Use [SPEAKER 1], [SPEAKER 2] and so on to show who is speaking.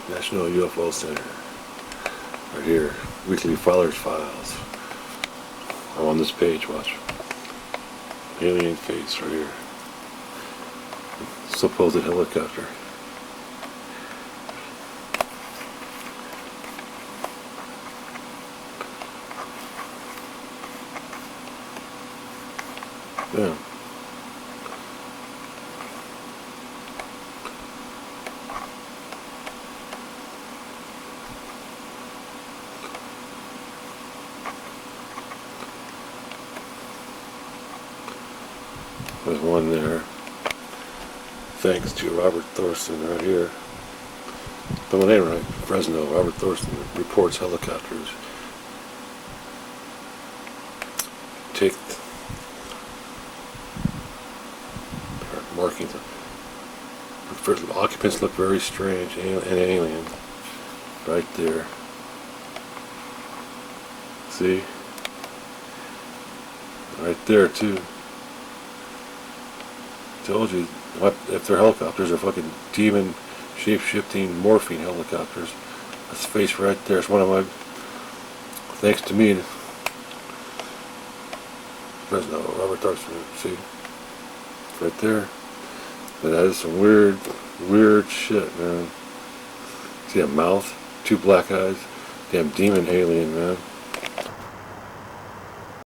[SPEAKER 1] National UFO Center. Right here. Weekly Fowler's Files. I'm on this page, watch. Alien face right here. Supposed helicopter. Yeah. There's one there. Thanks to Robert Thorson right here. But my name right, Fresno. Robert Thorson reports helicopters take markings. First, the occupants look very strange and alien. Right there. See? Right there too. Told you, if they're helicopters, they're fucking demon shape-shifting morphing helicopters. That's the face right there. It's one of my, thanks to me, Fresno, Robert Thorson, see? Right there. But that is some weird shit, man. See a mouth, two black eyes, damn demon alien, man.